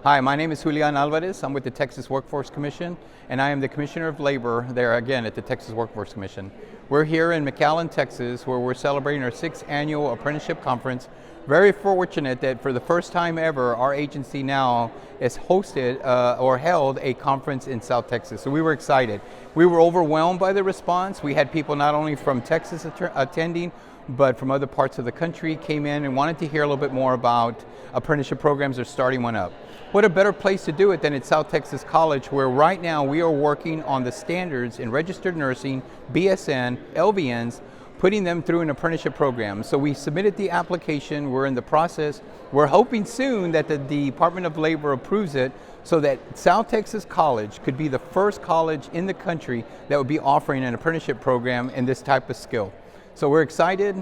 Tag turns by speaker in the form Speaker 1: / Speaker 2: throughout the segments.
Speaker 1: Hi, my name is Julian Alvarez. I'm with the Texas Workforce Commission, and I am the Commissioner of Labor there again at the Texas Workforce Commission. We're here in McAllen, Texas, where we're celebrating our 6th annual apprenticeship conference. Very fortunate that for the first time ever, our agency now has hosted or held a conference in South Texas. So we were excited. We were overwhelmed by the response. We had people not only from Texas attending, but from other parts of the country came in and wanted to hear a little bit more about apprenticeship programs or starting one up. What a better place to do it than at South Texas College, where right now we are working on the standards in registered nursing, BSN, LVNs, putting them through an apprenticeship program. So we submitted the application, we're in the process. We're hoping soon that the Department of Labor approves it so that South Texas College could be the first college in the country that would be offering an apprenticeship program in this type of skill. So we're excited.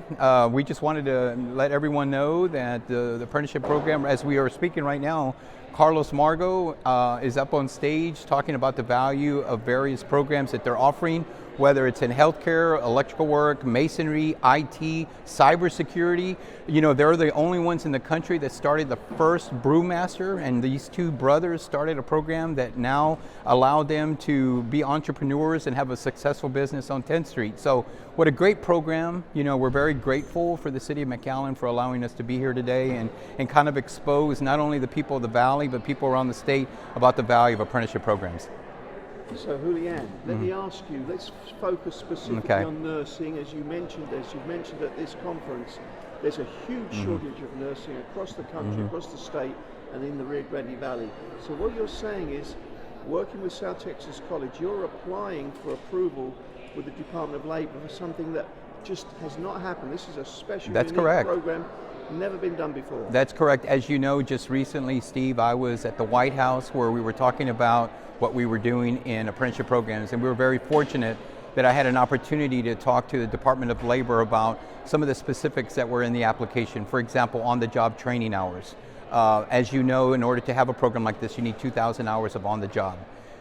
Speaker 1: We just wanted to let everyone know that the apprenticeship program, as we are speaking right now, Carlos Margo is up on stage talking about the value of various programs that they're offering, whether it's in healthcare, electrical work, masonry, IT, cybersecurity. You know, they're the only ones in the country that started the first brewmaster, and these two brothers started a program that now allowed them to be entrepreneurs and have a successful business on 10th Street. So what a great program. You know, we're very grateful for the city of McAllen for allowing us to be here today and kind of expose not only the people of the Valley, but people around the state about the value of apprenticeship programs.
Speaker 2: So Julian, let me ask you, let's focus specifically on nursing. As you've mentioned at this conference, there's a huge shortage of nursing across the country, across the state, and in the Rio Grande Valley. So what you're saying is, working with South Texas College, you're applying for approval with the Department of Labor for something that just has not happened. This is a special unique program, never been done before.
Speaker 1: That's correct. As you know, just recently, Steve, I was at the White House where we were talking about what we were doing in apprenticeship programs, and we were very fortunate that I had an opportunity to talk to the Department of Labor about some of the specifics that were in the application. For example, on-the-job training hours. As you know, in order to have a program like this, you need 2,000 hours of on-the-job.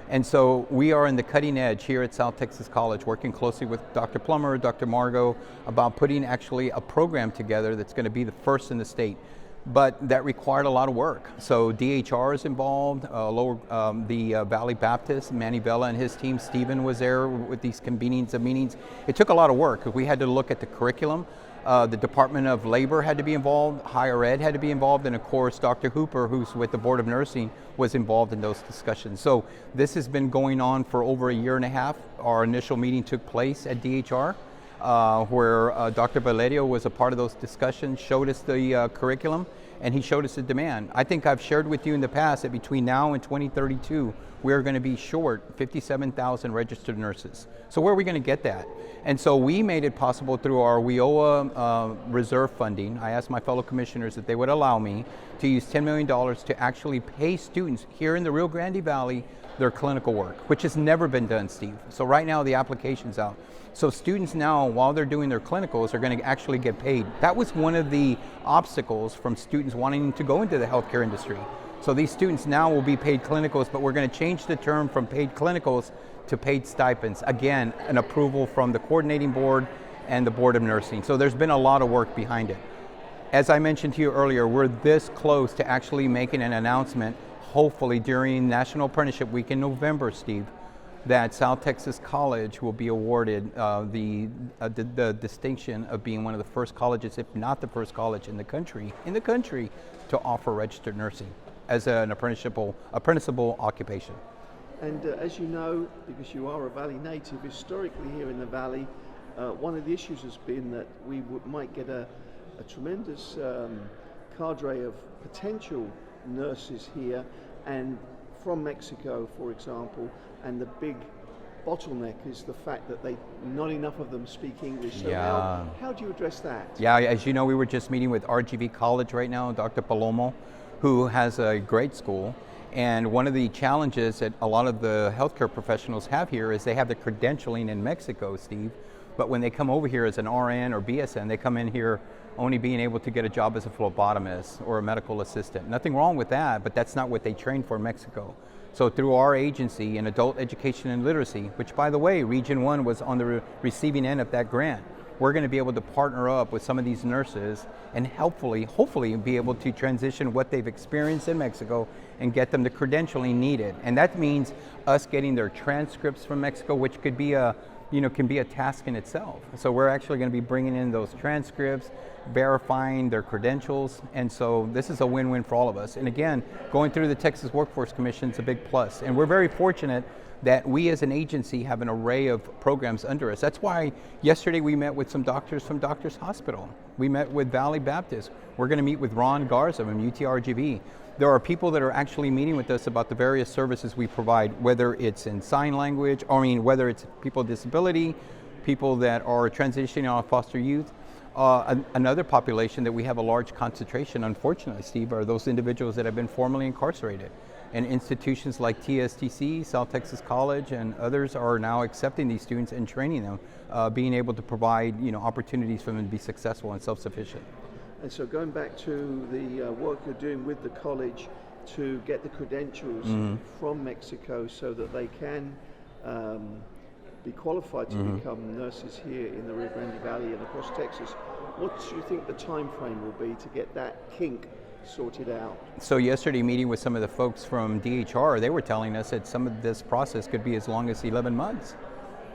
Speaker 1: And so we are in the cutting edge here at South Texas College, working closely with Dr. Plummer, Dr. Margo, about putting actually a program together that's going to be the first in the state. But that required a lot of work. So DHR is involved, the Valley Baptist, Manny Vela and his team, Stephen was there with these convenings of meetings. It took a lot of work. We had to look at the curriculum. The Department of Labor had to be involved, Higher Ed had to be involved, and of course Dr. Hooper, who's with the Board of Nursing, was involved in those discussions. So this has been going on for over a year and a half. Our initial meeting took place at DHR, where Dr. Valerio was a part of those discussions, showed us the curriculum, and he showed us the demand. I think I've shared with you in the past that between now and 2032, we're going to be short 57,000 registered nurses. So where are we going to get that? And so we made it possible through our WIOA reserve funding. I asked my fellow commissioners that they would allow me to use $10 million to actually pay students here in the Rio Grande Valley their clinical work, which has never been done, Steve. So right now the application's out. So students now, while they're doing their clinicals, are going to actually get paid. That was one of the obstacles from students wanting to go into the healthcare industry. So these students now will be paid clinicals, but we're going to change the term from paid clinicals to paid stipends. Again, an approval from the coordinating board and the Board of Nursing. So there's been a lot of work behind it. As I mentioned to you earlier, we're this close to actually making an announcement, hopefully during National Apprenticeship Week in November, Steve, that South Texas College will be awarded the distinction of being one of the first colleges, if not the first college in the country, to offer registered nursing as an apprenticeable occupation.
Speaker 2: And as you know, because you are a Valley native, historically here in the Valley, one of the issues has been that we might get a tremendous cadre of potential nurses here, and from Mexico, for example, and the big bottleneck is the fact that not enough of them speak English. So how do you address that?
Speaker 1: Yeah, as you know, we were just meeting with RGV College right now, Dr. Palomo, who has a great school. And one of the challenges that a lot of the healthcare professionals have here is they have the credentialing in Mexico, Steve, but when they come over here as an RN or BSN, they come in here only being able to get a job as a phlebotomist or a medical assistant. Nothing wrong with that, but that's not what they trained for in Mexico. So through our agency in adult education and literacy, which by the way, Region 1 was on the receiving end of that grant, we're going to be able to partner up with some of these nurses and hopefully be able to transition what they've experienced in Mexico and get them the credentialing needed. And that means us getting their transcripts from Mexico, which could be can be a task in itself. So we're actually going to be bringing in those transcripts, verifying their credentials, and so this is a win-win for all of us. And again, going through the Texas Workforce Commission is a big plus, and we're very fortunate that we as an agency have an array of programs under us. That's why yesterday we met with some doctors from Doctors Hospital. We met with Valley Baptist. We're going to meet with Ron Garza from UTRGV. There are people that are actually meeting with us about the various services we provide, whether it's in sign language, whether it's people with disability, people that are transitioning out of foster youth. Another population that we have a large concentration, unfortunately, Steve, are those individuals that have been formerly incarcerated. And institutions like TSTC, South Texas College, and others are now accepting these students and training them, being able to provide opportunities for them to be successful and self-sufficient.
Speaker 2: And so going back to the work you're doing with the college to get the credentials from Mexico so that they can be qualified to become nurses here in the Rio Grande Valley and across Texas, what do you think the time frame will be to get that kink sorted out?
Speaker 1: So yesterday, meeting with some of the folks from DHR, they were telling us that some of this process could be as long as 11 months.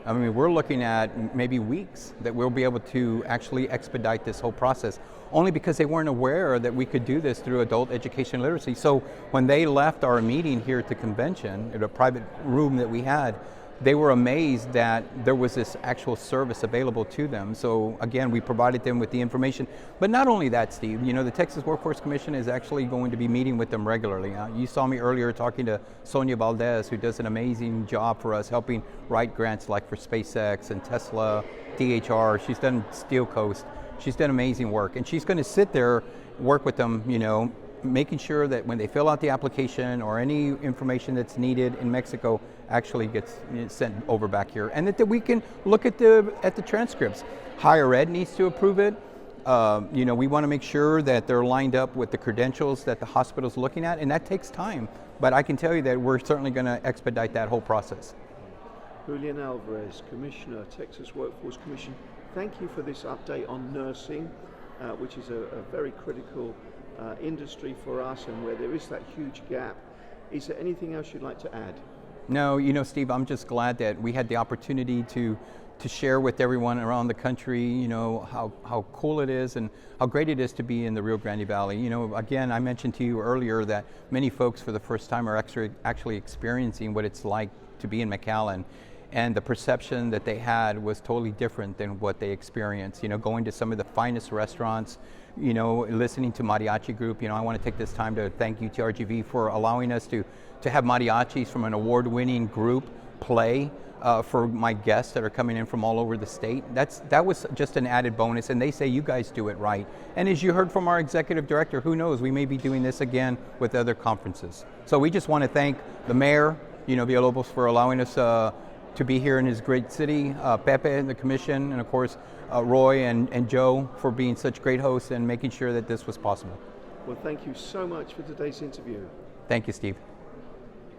Speaker 1: I mean, we're looking at maybe weeks that we'll be able to actually expedite this whole process, only because they weren't aware that we could do this through adult education literacy. So when they left our meeting here at the convention, at a private room that we had, they were amazed that there was this actual service available to them. So again, we provided them with the information. But not only that, Steve, the Texas Workforce Commission is actually going to be meeting with them regularly. You saw me earlier talking to Sonia Valdez, who does an amazing job for us, helping write grants like for SpaceX and Tesla, DHR. She's done Steel Coast. She's done amazing work. And she's going to sit there, work with them, making sure that when they fill out the application or any information that's needed in Mexico actually gets sent over back here, and that we can look at the transcripts. Higher Ed needs to approve it. We want to make sure that they're lined up with the credentials that the hospital's looking at, and that takes time. But I can tell you that we're certainly going to expedite that whole process.
Speaker 2: Julian Alvarez, Commissioner, Texas Workforce Commission, thank you for this update on nursing, which is a very critical industry for us, and where there is that huge gap. Is there anything else you'd like to add?
Speaker 1: No, Steve, I'm just glad that we had the opportunity to share with everyone around the country, how cool it is and how great it is to be in the Rio Grande Valley. Again, I mentioned to you earlier that many folks for the first time are actually experiencing what it's like to be in McAllen. And the perception that they had was totally different than what they experienced. Going to some of the finest restaurants, listening to mariachi group. I want to take this time to thank UTRGV for allowing us to have mariachis from an award-winning group play for my guests that are coming in from all over the state. That was just an added bonus, and they say you guys do it right. And as you heard from our executive director, who knows, we may be doing this again with other conferences. So we just want to thank the mayor, Villalobos, for allowing us to be here in his great city, Pepe and the commission, and of course Roy and Joe for being such great hosts and making sure that this was possible.
Speaker 2: Well, thank you so much for today's interview.
Speaker 1: Thank you, Steve.